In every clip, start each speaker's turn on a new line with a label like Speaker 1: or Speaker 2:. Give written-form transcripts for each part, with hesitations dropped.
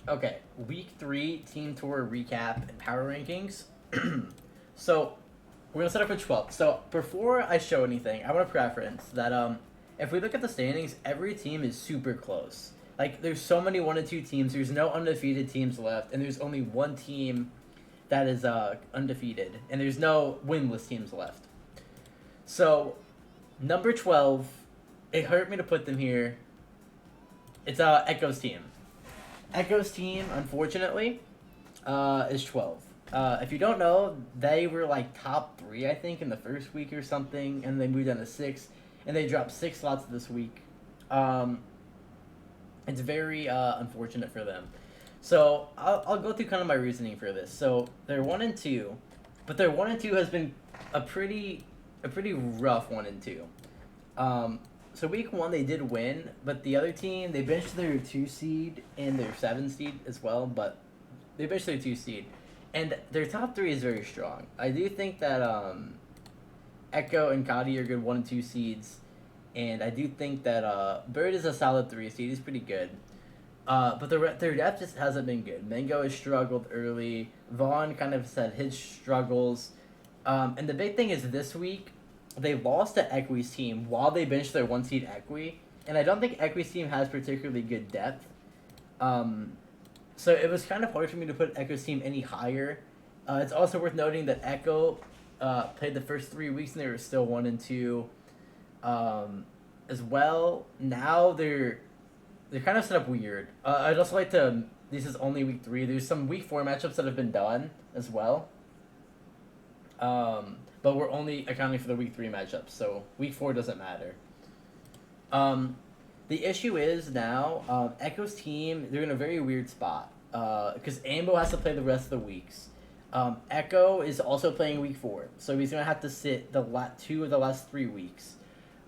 Speaker 1: Okay, week 3 team tour recap and power rankings. So we're gonna start off with 12th. So before I show anything, I want to preference that if we look at the standings, every team is super close. Like there's so many 1 and 2 teams. There's no undefeated teams left, and there's only one team that is undefeated, and there's no winless teams left. So number 12, it hurt me to put them here. It's Echo's team. Echo's team, unfortunately, is 12. If you don't know, they were like top 3, I think, in the first week or something, and they moved down to 6, and they dropped 6 slots this week. It's very unfortunate for them. So I'll go through kind of my reasoning for this. So they're 1 and 2, but their 1 and 2 has been a pretty rough 1 and 2. So week 1 they did win, but the other team, they benched their 2 seed and their 7 seed as well, but they benched their 2 seed. And their top 3 is very strong. I do think that Echo and Kadi are good 1 and 2 seeds, and I do think that Bird is a solid 3 seed. He's pretty good. But their depth just hasn't been good. Mango has struggled early. Vaughn kind of said his struggles. And the big thing is this week, they lost to Equi's team while they benched their 1 seed Equi, and I don't think Equi's team has particularly good depth. So it was kind of hard for me to put Echo's team any higher. It's also worth noting that Echo played the first 3 weeks and they were still 1 and 2 as well. Now they're kind of set up weird. I'd also like to. This is only week 3. There's some week 4 matchups that have been done as well. But we're only accounting for the week 3 matchups, so week 4 doesn't matter. The issue is now, Echo's team, they're in a very weird spot. Because Ambo has to play the rest of the weeks. Echo is also playing week 4, so he's going to have to sit 2 of the last 3 weeks.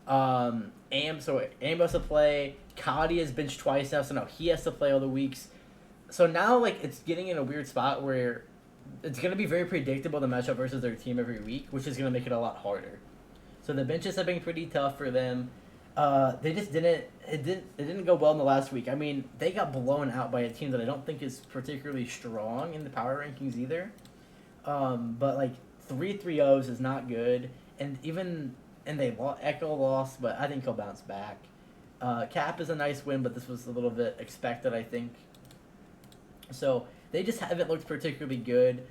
Speaker 1: Ambo has to play. Kadi has benched twice now, so now he has to play all the weeks. So now, like, it's getting in a weird spot where it's going to be very predictable the matchup versus their team every week, which is going to make it a lot harder. So the benches have been pretty tough for them. They just didn't go well in the last week. I mean, they got blown out by a team that I don't think is particularly strong in the power rankings either. But like 3-3-0s is not good, and Echo lost, but I think he'll bounce back. Cap is a nice win, but this was a little bit expected, I think. So they just haven't looked particularly good.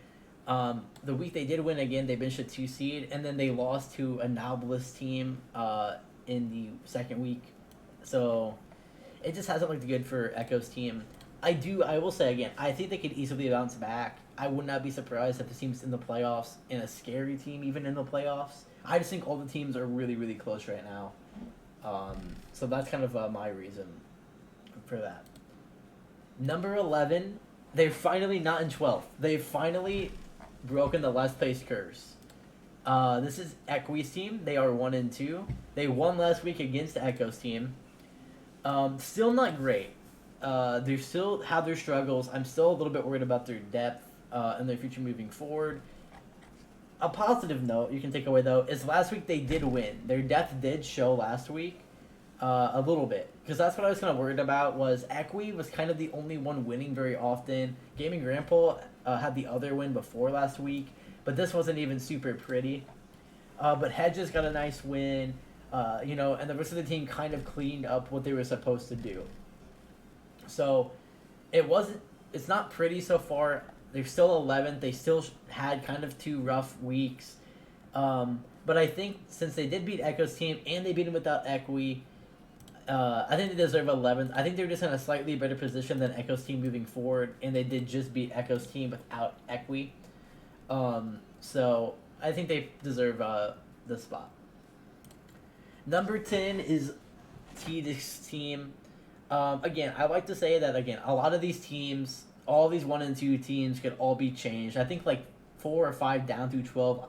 Speaker 1: The week they did win again, they benched a 2 seed, and then they lost to a Novelist team in the second week. So it just hasn't looked good for Echo's team. I will say again, I think they could easily bounce back. I would not be surprised if the team's in the playoffs, and a scary team even in the playoffs. I just think all the teams are really, really close right now. So that's kind of my reason for that. Number 11, they're finally not in 12th. They've finally broken the last place curse. This is Equi's team. They are 1 and 2. They won last week against Echo's team. Still not great. They still have their struggles. I'm still a little bit worried about their depth and their future moving forward. A positive note you can take away, though, is last week they did win. Their depth did show last week a little bit. Because that's what I was kind of worried about, was Equi was kind of the only one winning very often. Gaming Grandpa had the other win before last week, but this wasn't even super pretty. But Hedges got a nice win, and the rest of the team kind of cleaned up what they were supposed to do. So it's not pretty so far. They're still 11th. They still had kind of 2 rough weeks. But I think since they did beat Echo's team and they beat him without Equi, I think they deserve 11th. I think they're just in a slightly better position than Echo's team moving forward, and they did just beat Echo's team without Equi. So I think they deserve the spot. Number 10 is T-Dix's team. Again, I like to say that, a lot of these teams, all these 1 and 2 teams could all be changed. I think like 4 or 5 down through 12,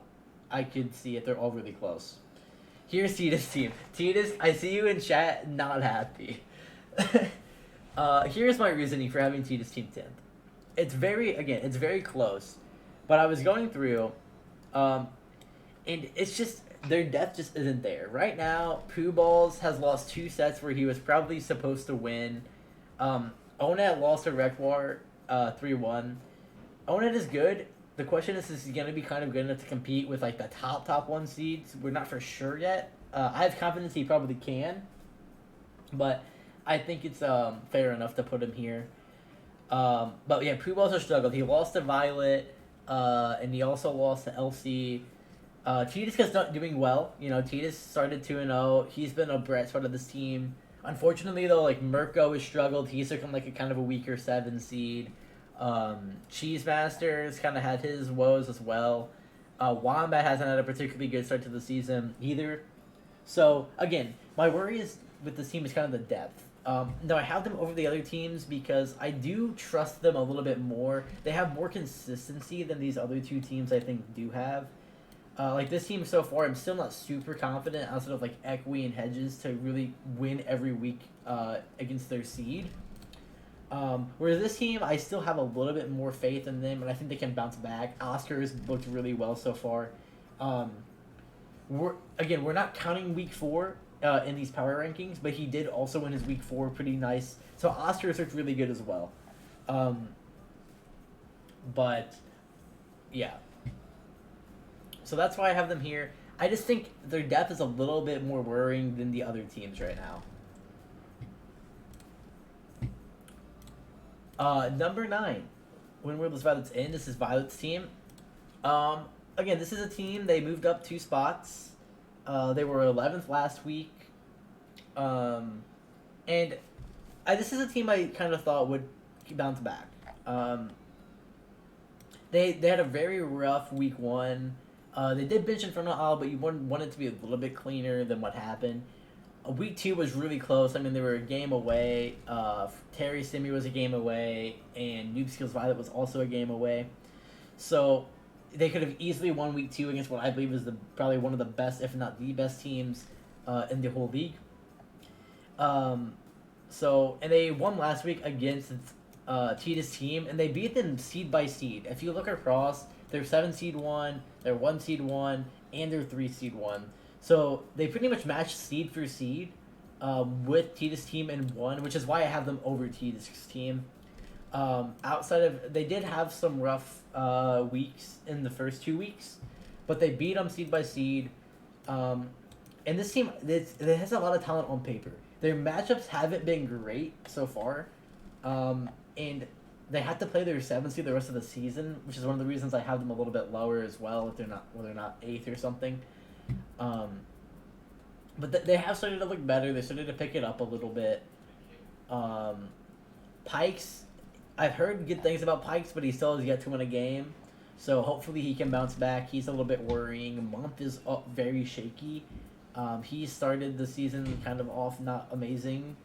Speaker 1: I could see it. They're all really close. Here's Tita's team. Tita's, I see you in chat, not happy. Here's my reasoning for having Tita's team 10th. It's very close. But I was going through, and it's just, their depth just isn't there. Right now, Pooh Balls has lost 2 sets where he was probably supposed to win. Onat lost to Rekwar 3-1. Onet is good. The question is he going to be kind of good enough to compete with like the top one seeds? We're not for sure yet. I have confidence he probably can, but I think it's fair enough to put him here. But yeah, Pooh also struggled. He lost to Violet, and he also lost to LC. Titus not doing well. You know, Titus started 2-0. He's been a bright spot of this team. Unfortunately, though, like Mirko has struggled. He's looking like a kind of a weaker 7 seed. Cheese Masters kind of had his woes as well. Wombat hasn't had a particularly good start to the season either. So again, my worry is with this team is kind of the depth. No, I have them over the other teams because I do trust them a little bit more. They have more consistency than these other 2 teams I think do have. Like this team so far, I'm still not super confident outside of like Equi and Hedges to really win every week against their seed. Whereas this team, I still have a little bit more faith in them, and I think they can bounce back. Oscar's looked really well so far. We're not counting week 4 in these power rankings, but he did also win his week 4 pretty nice. So Oscar's looked really good as well. But yeah. So that's why I have them here. I just think their depth is a little bit more worrying than the other teams right now. Number 9. When Worldless Violet's in, this is Violet's team. Again, this is a team, they moved up 2 spots. They were 11th last week. And this is a team I kind of thought would bounce back. They had a very rough week 1. They did bench Inferno Isle, but you want it to be a little bit cleaner than what happened. Week 2 was really close. I mean, they were a game away. Terry Simi was a game away, and Noob Skills Violet was also a game away. So they could have easily won week 2 against what I believe is probably one of the best, if not the best teams in the whole league. And they won last week against Tita's team, and they beat them seed by seed. If you look across, they're 7 seed 1, they're 1 seed 1, and they're 3 seed 1. So they pretty much matched seed for seed with Tita's team and 1, which is why I have them over Tita's team. Outside of, they did have some rough weeks in the first 2 weeks, but they beat them seed by seed. And this team, it has a lot of talent on paper. Their matchups haven't been great so far, and they have to play their 7th seed the rest of the season, which is one of the reasons I have them a little bit lower as well, if they're not 8th or something. But they have started to look better. They started to pick it up a little bit. Pikes, I've heard good things about Pikes, but he still has yet to win a game. So hopefully he can bounce back. He's a little bit worrying. Month is very shaky. He started the season kind of off not amazing.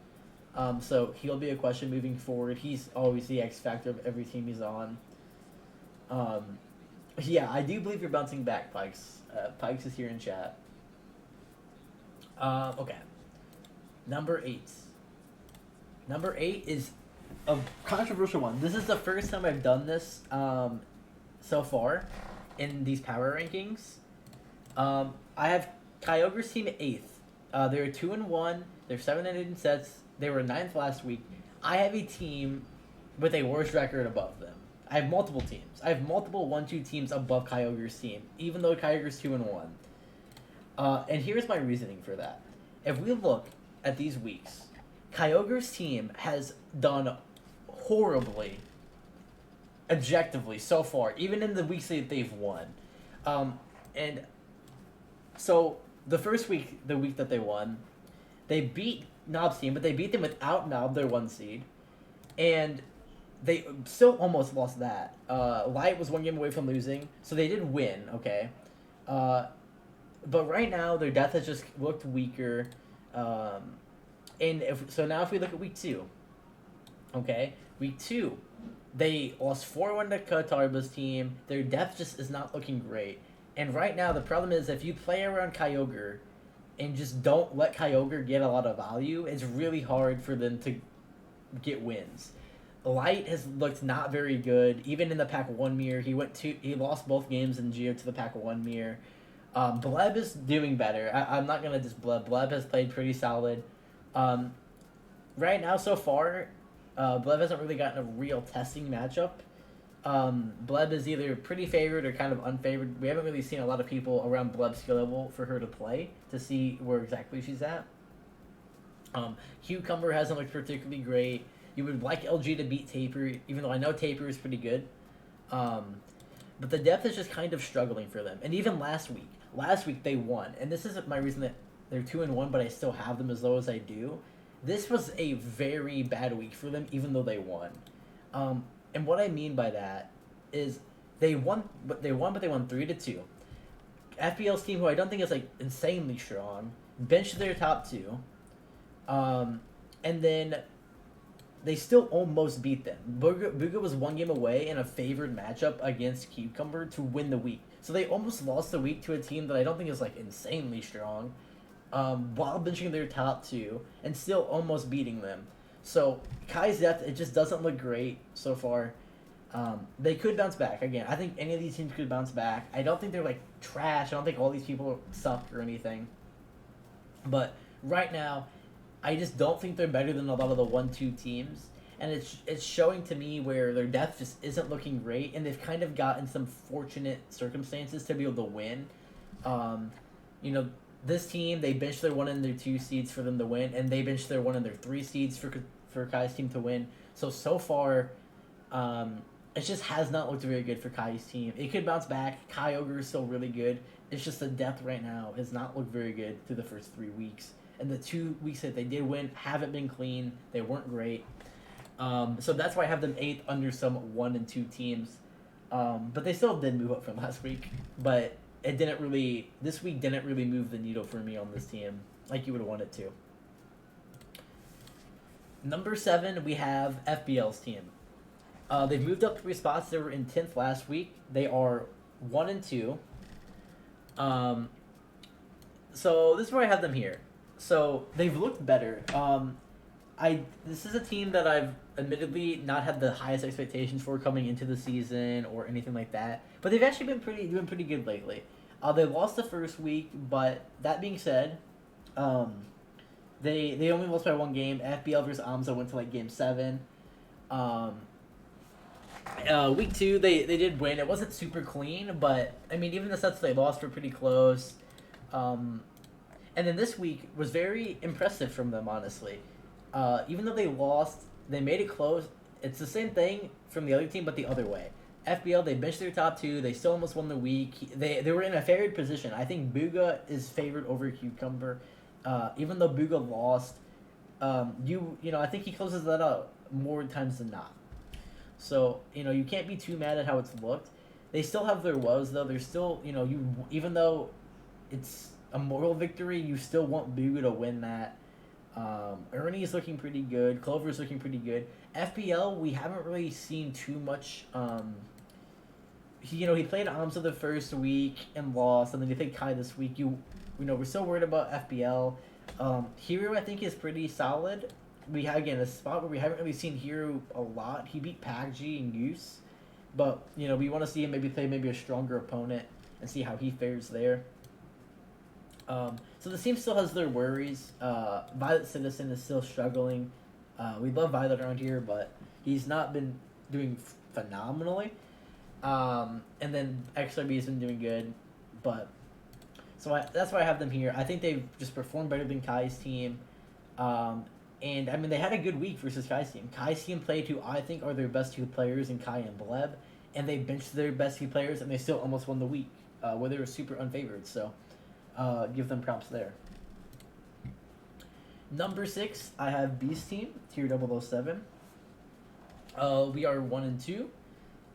Speaker 1: So he'll be a question moving forward. He's always the X factor of every team he's on. Yeah, I do believe you're bouncing back, Pikes. Pikes is here in chat. Okay. Number 8. Number 8 is a controversial one. This is the first time I've done this so far in these power rankings. I have Kyogre's team 8th. They're 2-1. They're 7-8 in sets. They were 9th last week. I have a team with a worse record above them. I have multiple teams. I have multiple 1-2 teams above Kyogre's team, even though Kyogre's 2-1. And here's my reasoning for that. If we look at these weeks, Kyogre's team has done horribly, objectively, so far, even in the weeks that they've won. And so the first week, the week that they won, they beat Nob's team, but they beat them without Nob, their 1 seed. And they still almost lost that. Light was 1 game away from losing, so they did win, okay? But right now, their depth has just looked weaker. Now if we look at week 2, okay? Week 2, they lost 4-1 to Katarba's team. Their depth just is not looking great. And right now, the problem is if you play around Kyogre and just don't let Kyogre get a lot of value, it's really hard for them to get wins. Light has looked not very good, even in the Pack 1 mirror. He lost both games in Geo to the Pack 1 mirror. Bleb is doing better. I'm not gonna just Bleb. Bleb has played pretty solid. Right now, so far, Bleb hasn't really gotten a real testing matchup. Bleb is either pretty favored or kind of unfavored. We haven't really seen a lot of people around Bleb's skill level for her to play to see where exactly she's at. Cucumber hasn't looked particularly great. You would like LG to beat Taper, even though I know Taper is pretty good. But the depth is just kind of struggling for them. And even last week they won. And this isn't my reason that they're 2-1, but I still have them as low as I do. This was a very bad week for them, even though they won. And what I mean by that is they won 3-2. FPL's team, who I don't think is like insanely strong, benched their top two, and then they still almost beat them. Booga was one game away in a favored matchup against Cucumber to win the week. So they almost lost the week to a team that I don't think is like insanely strong, while benching their top two and still almost beating them. So Kai's depth, it just doesn't look great so far. They could bounce back. Again, I think any of these teams could bounce back. I don't think they're like trash. I don't think all these people suck or anything. But right now, I just don't think they're better than a lot of the 1-2 teams. And it's showing to me where their depth just isn't looking great, and they've kind of gotten some fortunate circumstances to be able to win. This team, they benched their 1 and their 2 seeds for them to win, and they benched their 1 and their 3 seeds for Kai's team to win. So far, it just has not looked very good for Kai's team. It could bounce back. Kai Ogre is still really good. It's just the depth right now has not looked very good through the first 3 weeks. And the 2 weeks that they did win haven't been clean. They weren't great. So that's why I have them 8th under some 1 and 2 teams. But they still did move up from last week. But this week didn't really move the needle for me on this team like you would want it to. Number 7, we have FBL's team. They've moved up 3 spots. They were in 10th last week. They are 1 and 2. So this is where I have them here. So they've looked better. This is a team that I've admittedly not had the highest expectations for coming into the season or anything like that. But they've actually been doing pretty good lately. They lost the first week, but that being said, they only lost by 1 game. FBL versus Amza went to like game 7. Week 2 they did win. It wasn't super clean, but I mean even the sets they lost were pretty close. And then this week was very impressive from them, honestly. Even though they lost, they made it close. It's the same thing from the other team, but the other way. FBL, they benched their top 2. They still almost won the week. They were in a favored position. I think Booga is favored over Cucumber. Even though Booga lost, I think he closes that out more times than not. So, you can't be too mad at how it's looked. They still have their woes, though. They're still, even though it's a moral victory, you still want Booga to win that. Ernie is looking pretty good. Clover is looking pretty good. FPL, we haven't really seen too much. He played Amza the first week and lost, and then he played Kai this week. We're still worried about FPL. Hero, I think, is pretty solid. We have, again, a spot where we haven't really seen Hero a lot. He beat Pagji and Goose, but, we want to see him maybe play a stronger opponent and see how he fares there. So the team still has their worries. Violet Citizen is still struggling. We love Violet around here, but he's not been doing phenomenally. And then XRB has been doing good, but that's why I have them here. I think they've just performed better than Kai's team. And I mean they had a good week versus Kai's team. Kai's team played who I think are their best 2 players in Kai and Bleb, and they benched their best 2 players, and they still almost won the week, where they were super unfavored. So. Give them props there. Number 6, I have Beast Team, tier 007. We are 1 and 2,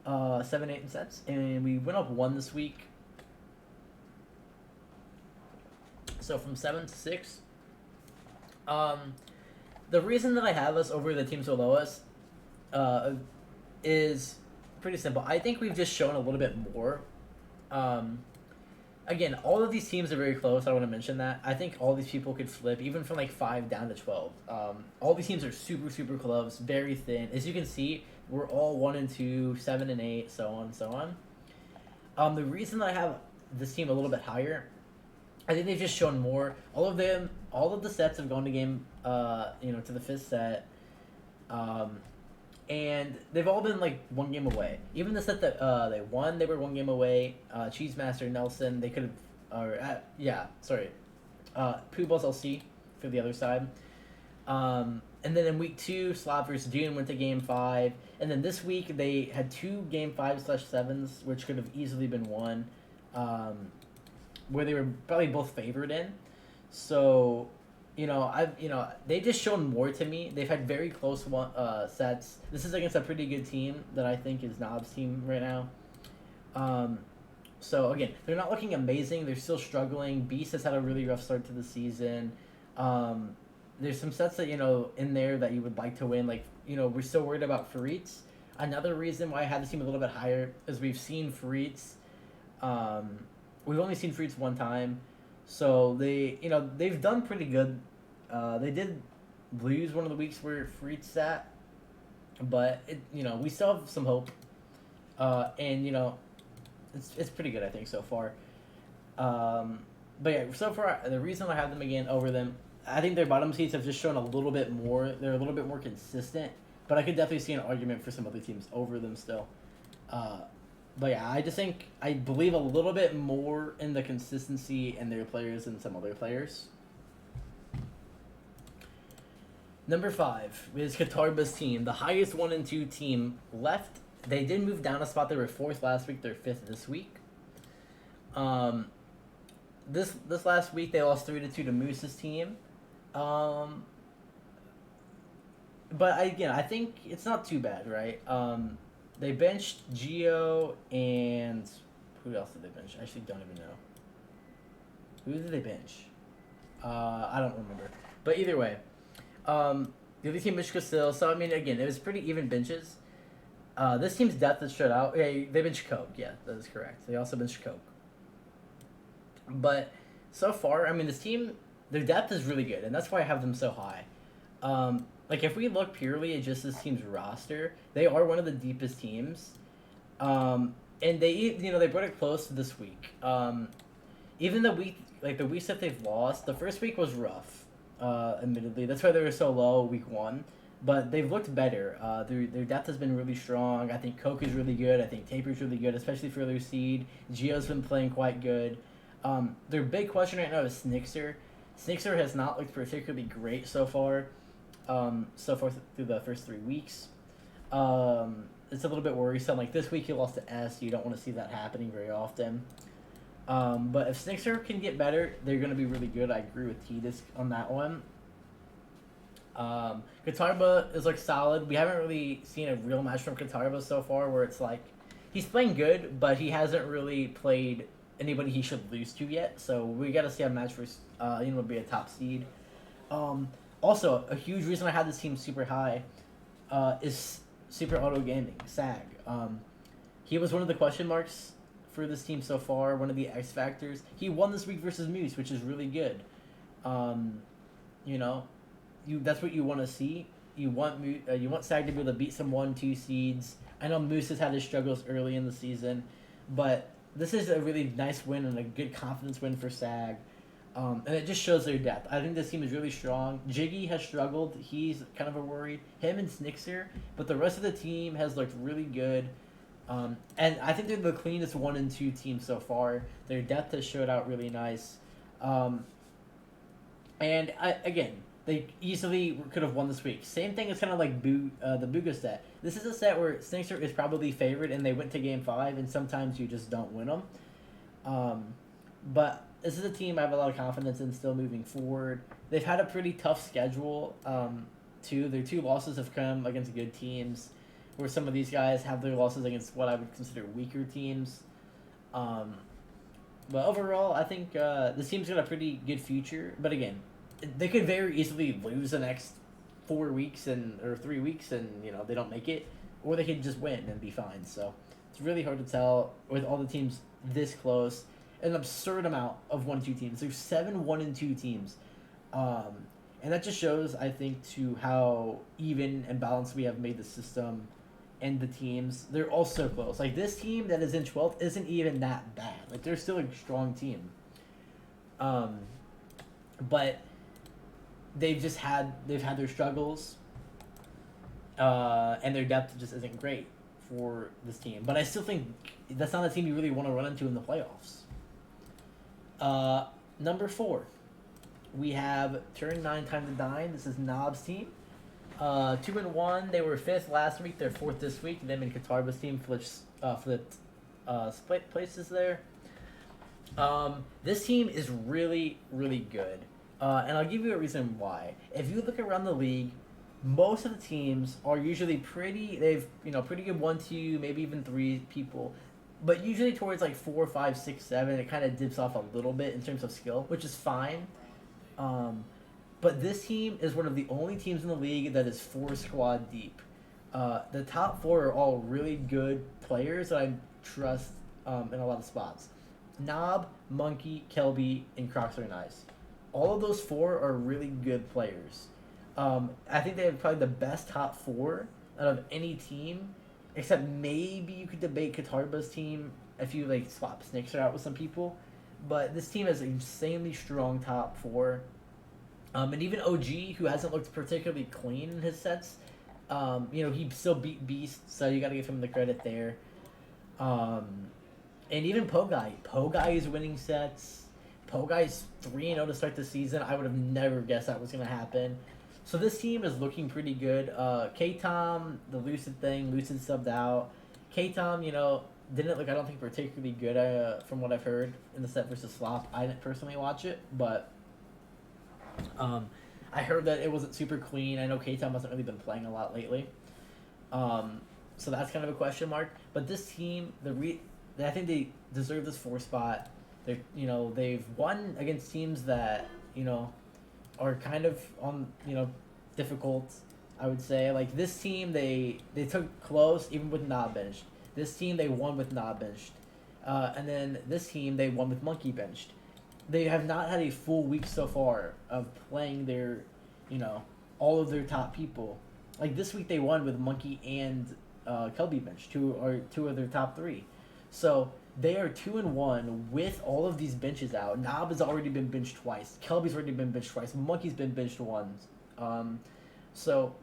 Speaker 1: 7-8 in sets, and we went up 1 this week. So from 7 to 6. The reason that I have us over the teams below us is pretty simple. I think we've just shown a little bit more. Again, all of these teams are very close. I want to mention that. I think all these people could flip, even from like 5 down to 12. All these teams are super, super close, very thin. As you can see, we're all 1 and 2, 7 and 8, so on and so on. The reason that I have this team a little bit higher, I think they've just shown more. All of the sets have gone to game, to the 5th set. and they've all been like one game away. Even the set that they won, they were one game away. Cheesemaster Nelson, they could have, or yeah, sorry, Pooh Balls LC for the other side. And then in week 2, Slav versus Dune went to game 5. And then this week they had 2 game 5/7s, which could have easily been won, where they were probably both favored in. So, they've just shown more to me. They've had very close sets. This is against a pretty good team that I think is Knob's team right now. So again, they're not looking amazing. They're still struggling. Beast has had a really rough start to the season. There's some sets that, in there that you would like to win. Like, we're still worried about Faritz. Another reason why I had this team a little bit higher is we've seen Faritz. We've only seen Faritz one time. So they've done pretty good. They did lose one of the weeks where Faritz sat. But, we still have some hope. And, it's pretty good, I think, so far. But yeah, so far, the reason I have them again over them, I think their bottom seeds have just shown a little bit more. They're a little bit more consistent, but I could definitely see an argument for some other teams over them still. But yeah, I believe a little bit more in the consistency in their players than some other players. Number 5 is Katarba's team, the highest 1 and 2 team left. They did move down a spot. They were 4th last week. They're 5th this week. This last week they lost 3-2 to Moose's team. But I think it's not too bad, right? They benched Gio and who else did they bench? I actually don't even know. Who did they bench? I don't remember. But either way, the other team benched Casil. So I mean, again, it was pretty even benches. This team's depth has shut out. Yeah, they benched Coke. Yeah, that is correct. They also benched Coke. But so far, I mean, this team, their depth is really good, and that's why I have them so high. Like, if we look purely at just this team's roster, they are one of the deepest teams. And they brought it close to this week. Even the weeks that they've lost, the first week was rough, admittedly. That's why they were so low week 1. But they've looked better. Their depth has been really strong. I think Coke is really good. I think Taper's really good, especially for their seed. Gio's been playing quite good. Their big question right now is Snixer. Snixer has not looked particularly great so far. Through the first 3 weeks. It's a little bit worrisome. Like this week he lost to S. You don't want to see that happening very often. But if Snixer can get better, they're going to be really good. I agree with T-Disc on that one. Katarba is solid. We haven't really seen a real match from Katarba so far where it's like he's playing good, but he hasn't really played anybody he should lose to yet. So we got to see a match for be a top seed. Also, a huge reason I had this team super high is Super Auto Gaming, SAG. He was one of the question marks for this team so far, one of the X factors. He won this week versus Moose, which is really good. That's what you want to see. You want SAG to be able to beat some 1-2 seeds. I know Moose has had his struggles early in the season, but this is a really nice win and a good confidence win for SAG. And it just shows their depth. I think this team is really strong. Jiggy has struggled. He's kind of a worry. Him and Snixer. But the rest of the team has looked really good. And I think they're the cleanest 1 and 2 team so far. Their depth has showed out really nice. They easily could have won this week. Same thing as kind of like the Buga set. This is a set where Snixer is probably favored and they went to game 5, and sometimes you just don't win them. But this is a team I have a lot of confidence in still moving forward. They've had a pretty tough schedule, too. Their 2 losses have come against good teams, where some of these guys have their losses against what I would consider weaker teams. But overall, I think this team's got a pretty good future. But again, they could very easily lose the next 4 weeks or 3 weeks and, they don't make it. Or they could just win and be fine. So it's really hard to tell with all the teams this close. An absurd amount of 1-2 teams. There's 7 1-2 teams. And that just shows, I think, to how even and balanced we have made the system and the teams. They're all so close. Like, this team that is in 12th isn't even that bad. Like, they're still a strong team. But they've had their struggles. and their depth just isn't great for this team. But I still think that's not a team you really want to run into in the playoffs. Number 4, we have Turn 9 Time to Dine. This is Knob's team. 2-1. They were 5th last week. They're 4th this week. Them and Katarba's team flipped split places there. This team is really, really good. And I'll give you a reason why. If you look around the league, most of the teams are usually they've pretty good 1, 2, maybe even 3 people. But usually towards like 4, 5, 6, 7, it kind of dips off a little bit in terms of skill, which is fine. But this team is one of the only teams in the league that is 4 squad deep. The top 4 are all really good players that I trust in a lot of spots. Knob, Monkey, Kelby, and Crocs are nice. All of those 4 are really good players. I think they have probably the best top 4 out of any team, except maybe you could debate Katarba's team if you like swap Snickster out with some people. But this team has an insanely strong top 4. And even OG, who hasn't looked particularly clean in his sets, he still beat Beast, so you got to give him the credit there. And even Pogai is winning sets. Pogai's 3-0 to start the season. I would have never guessed that was going to happen. So this team is looking pretty good. K-Tom, the Lucid subbed out. K-Tom, didn't look, I don't think, particularly good from what I've heard in the set versus Slop. I didn't personally watch it, but I heard that it wasn't super clean. I know K-Tom hasn't really been playing a lot lately. So that's kind of a question mark. But this team, I think they deserve this 4 spot. They've won against teams that, are kind of on, difficult, I would say. Like this team, they took close even with Knob benched. This team, they won with Knob benched. And then this team, they won with Monkey benched. They have not had a full week so far of playing their, all of their top people. Like this week, they won with Monkey and Kelby benched, two of their top 3. So they are 2-1 with all of these benches out. Knob has already been benched twice. Kelby's already been benched twice. Monkey's been benched once. So,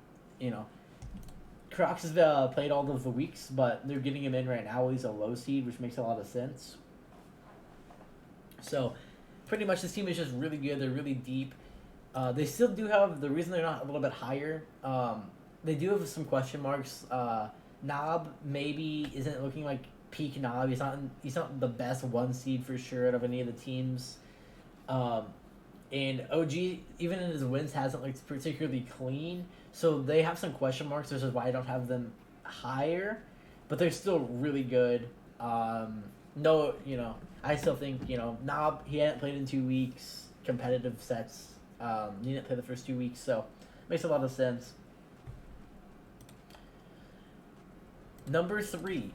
Speaker 1: Crocs has played all of the weeks, but they're getting him in right now. He's a low seed, which makes a lot of sense. So, pretty much this team is just really good. They're really deep. They still do have, the reason they're not a little bit higher, they do have some question marks. Knob maybe isn't looking like peak Knob. He's not the best 1 seed for sure out of any of the teams. And OG, even in his wins, hasn't looked particularly clean. So they have some question marks, which is why I don't have them higher. But they're still really good. I still think, Knob, he hadn't played in 2 weeks, competitive sets. He didn't play the first 2 weeks, so makes a lot of sense. Number 3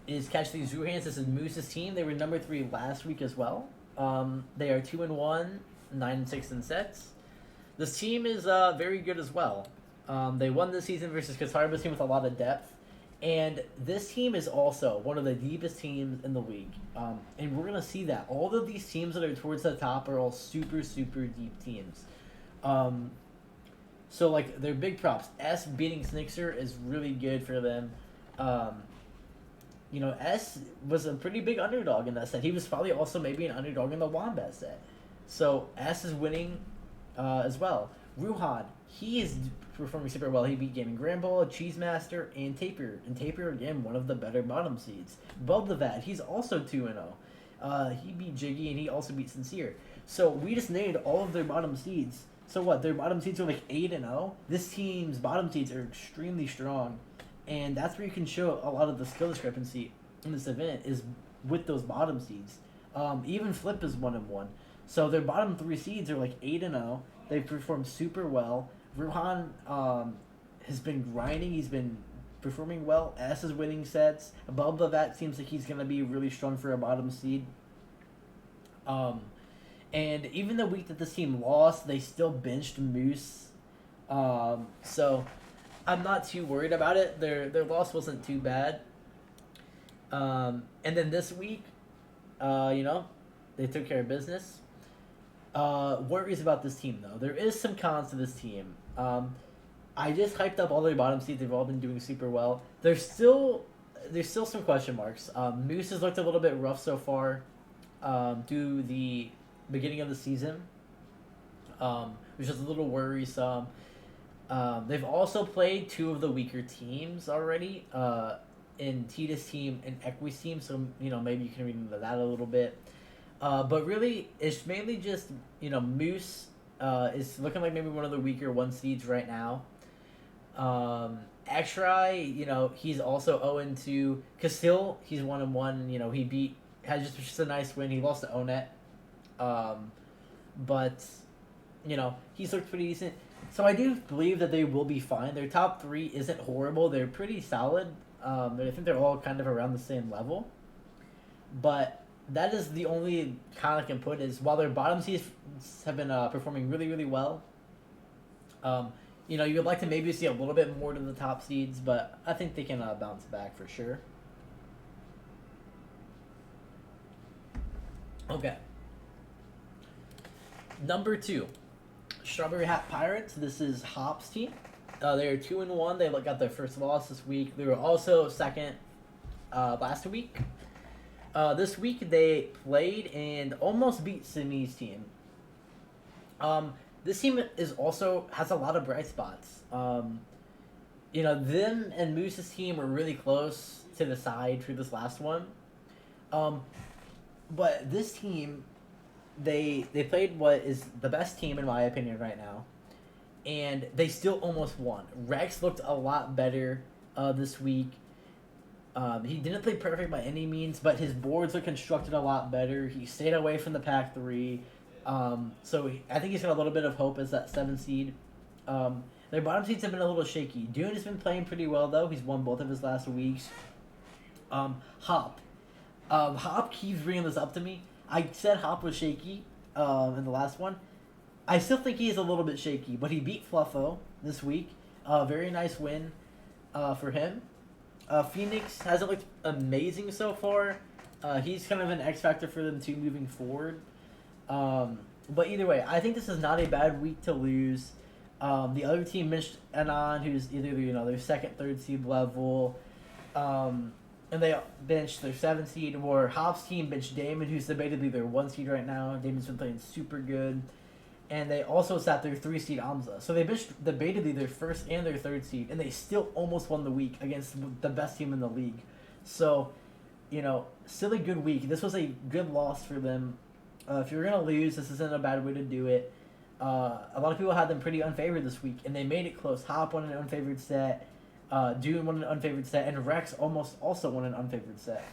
Speaker 1: is Catch These Zuhans. This is Moose's team. They were number 3 last week as well. They are 2-1, 9-6 in sets. This team is very good as well. They won this season versus Katarba's team with a lot of depth. And this team is also one of the deepest teams in the league. And we're going to see that. All of these teams that are towards the top are all super, super deep teams. So, like, they're big props. S beating Snickster is really good for them. S was a pretty big underdog in that set. He was probably also maybe an underdog in the Wombat set. So, S is winning as well. Ruhan, he is performing super well. He beat Gaming Grandball, Cheesemaster, and Taper. And Taper, again, one of the better bottom seeds. Bublevat, he's also 2-0. He beat Jiggy, and he also beat Sincere. So, we just named all of their bottom seeds. So what, their bottom seeds are like 8-0? This team's bottom seeds are extremely strong. And that's where you can show a lot of the skill discrepancy in this event is with those bottom seeds. Even Flip is 1-1. So their bottom 3 seeds are like 8-0. They've performed super well. Ruhan has been grinding. He's been performing well. S is winning sets. Above that seems like he's going to be really strong for a bottom seed. And even the week that this team lost, they still benched Moose. So I'm not too worried about it. Their loss wasn't too bad. And then this week, they took care of business. Worries about this team, though. There is some cons to this team. I just hyped up all their bottom seeds. They've all been doing super well. There's still some question marks. Moose has looked a little bit rough so far, due the beginning of the season, which is a little worrisome. They've also played two of the weaker teams already, in Tita's team and Equi's team, so maybe you can read into that a little bit. But really, it's mainly just Moose is looking like maybe one of the weaker one seeds right now. X-Ray, he's also 0-2. Castill, he's 1-1. He had just a nice win. He lost to Onet. But he's looked pretty decent. So I do believe that they will be fine. Their top three isn't horrible. They're pretty solid. I think they're all kind of around the same level. But that is the only kind I can put is while their bottom seeds have been performing really, really well, you would like to maybe see a little bit more to the top seeds, but I think they can bounce back for sure. Okay. Number 2, Strawberry Hat Pirates. This is Hop's team. They are 2-1. They got their first loss this week. They were also second last week. This week they played and almost beat Sydney's team. This team has a lot of bright spots. Them and Moose's team were really close to the side for this last one. But this team, they played what is the best team in my opinion right now, and they still almost won. Rex looked a lot better this week. He didn't play perfect by any means, but his boards are constructed a lot better. He stayed away from the pack 3. So I think he's got a little bit of hope as that 7 seed. Their bottom seeds have been a little shaky. Dune has been playing pretty well, though. He's won both of his last weeks. Hop. Hop keeps bringing this up to me. I said Hop was shaky in the last one. I still think he is a little bit shaky, but he beat Fluffo this week. Very nice win for him. Phoenix hasn't looked amazing so far. He's kind of an X factor for them too moving forward. But either way, I think this is not a bad week to lose. The other team benched Anon, who's either their second, third seed level, and they benched their 7 seed. Or Hop's team benched Damon, who's debatably their 1 seed right now. Damon's been playing super good. And they also sat their 3 seed Amza. So they benched debatably their 1st and their 3rd seed, and they still almost won the week against the best team in the league. So, still a good week. This was a good loss for them. If you're going to lose, this isn't a bad way to do it. A lot of people had them pretty unfavored this week, and they made it close. Hop won an unfavored set. Dune won an unfavored set, and Rex almost also won an unfavored set.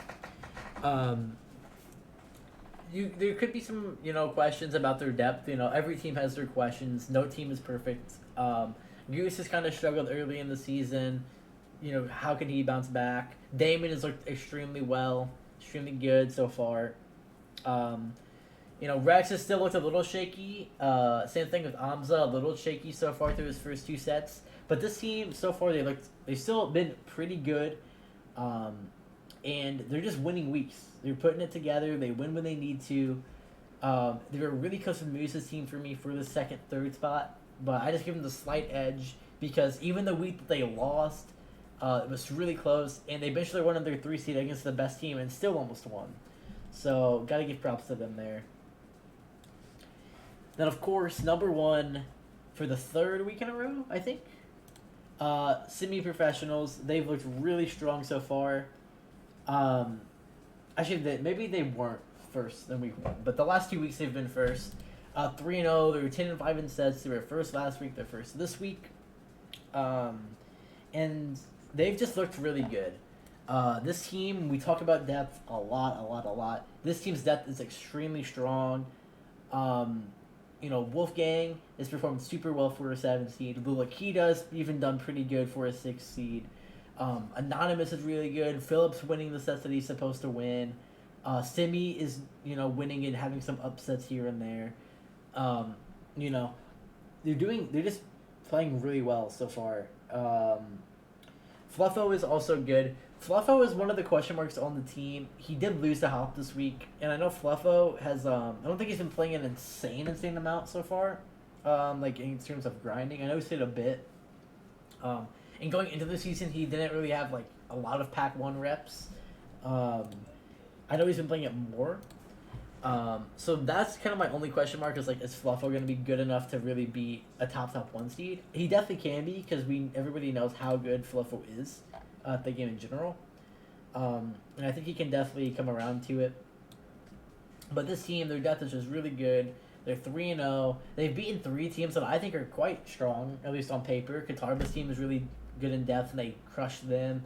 Speaker 1: There could be some, questions about their depth. Every team has their questions. No team is perfect. Goose has kind of struggled early in the season. How can he bounce back? Damon has looked extremely well, extremely good so far. Rex has still looked a little shaky. Same thing with Amza, a little shaky so far through his first 2 sets. But this team, so far, they've still been pretty good. And they're just winning weeks. They're putting it together. They win when they need to. They were really close to Moose's team for me for the 2nd, 3rd spot. But I just give them the slight edge because even the week that they lost, it was really close. And they eventually won on their 3 seed against the best team and still almost won. So, got to give props to them there. Then, of course, number 1 for the 3rd week in a row, I think. Semi-professionals. They've looked really strong so far. Actually, maybe they weren't first in week 1, but the last 2 weeks they've been first. 3-0, they were 10-5 in sets. They were first last week, they're first this week. And they've just looked really good. This team, we talk about depth a lot. This team's depth is extremely strong. Wolfgang has performed super well for a 7 seed. Lulakita's even done pretty good for a 6 seed. Anonymous is really good. Phillips winning the sets that he's supposed to win. Simi is, winning and having some upsets here and there. They're just playing really well so far. Fluffo is also good. Fluffo is one of the question marks on the team. He did lose to Hop this week, and I know Fluffo has, I don't think he's been playing an insane amount so far, in terms of grinding. I know he's played a bit. And going into the season, he didn't really have like a lot of Pac 1 reps. Um, I know he's been playing it more. So that's kind of my only question mark is like, is Fluffo going to be good enough to really be a top 1 seed? He definitely can be because everybody knows how good Fluffo is at the game in general. And I think he can definitely come around to it. But this team, their depth is just really good. They're 3-0. They've beaten 3 teams that I think are quite strong, at least on paper. Katarba's team is really good in depth, and they crushed them.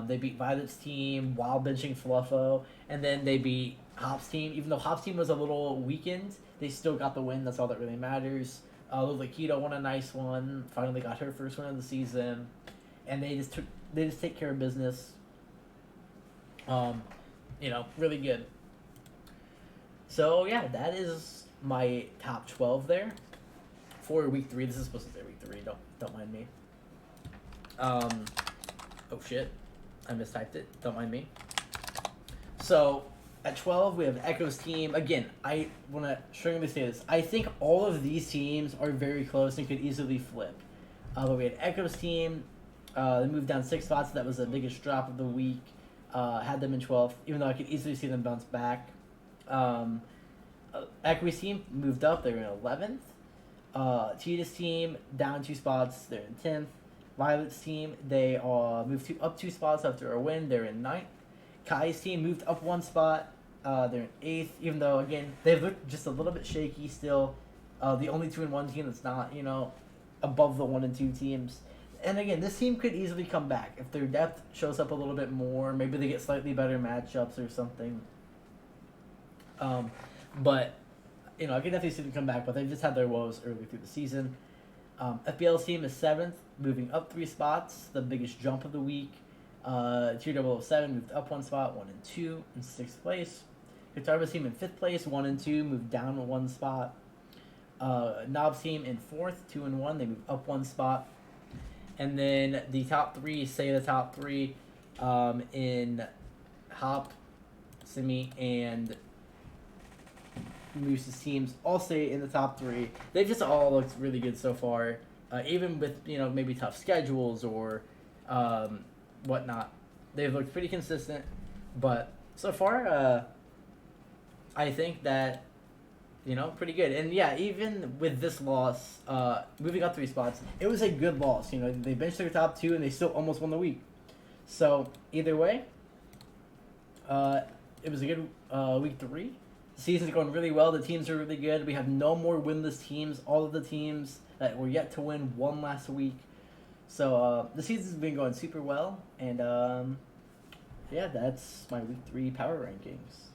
Speaker 1: They beat Violet's team while benching Fluffo, and then they beat Hop's team. Even though Hop's team was a little weakened, they still got the win. That's all that really matters. Lulakito won a nice one. Finally got her first win of the season, and they just take care of business. Really good. So yeah, that is my top 12 there for week 3. This is supposed to say week 3. Don't mind me. Oh shit, I mistyped it. Don't mind me. So at 12 we have Echo's team. Again, I want to strongly say this. I think all of these teams are very close and could easily flip. But we had Echo's team. They moved down 6 spots. That was the biggest drop of the week. Had them in 12th, even though I could easily see them bounce back. Equi's team moved up. They were in 11th. Cheetah's team down 2 spots. They're in 10th. Violet's team, they moved up 2 spots after a win. They're in 9th. Kai's team moved up 1 spot. They're in 8th, even though, again, they've looked just a little bit shaky still. The only 2-1 team that's not, above the 1 and 2 teams. And again, this team could easily come back. If their depth shows up a little bit more, maybe they get slightly better matchups or something. But, I could definitely see them come back, but they just had their woes early through the season. FBL's team is 7th, moving up 3 spots, the biggest jump of the week. Tier 007 moved up 1 spot, 1 and 2 in 6th place. Katarba's team in 5th place, 1 and 2, moved down 1 spot. Knob's team in 4th, 2 and 1, they moved up 1 spot. And then the top 3, in Hop, Simi, and Moose's teams all stay in the top 3. They've just all looked really good so far, even with maybe tough schedules or whatnot. They've looked pretty consistent, but so far, I think that pretty good. And yeah, even with this loss, moving up 3 spots, it was a good loss. They benched their top 2 and they still almost won the week. So either way, it was a good week 3. The season's going really well. The teams are really good. We have no more winless teams. All of the teams that were yet to win won last week. So the season's been going super well. And yeah, that's my week 3 power rankings.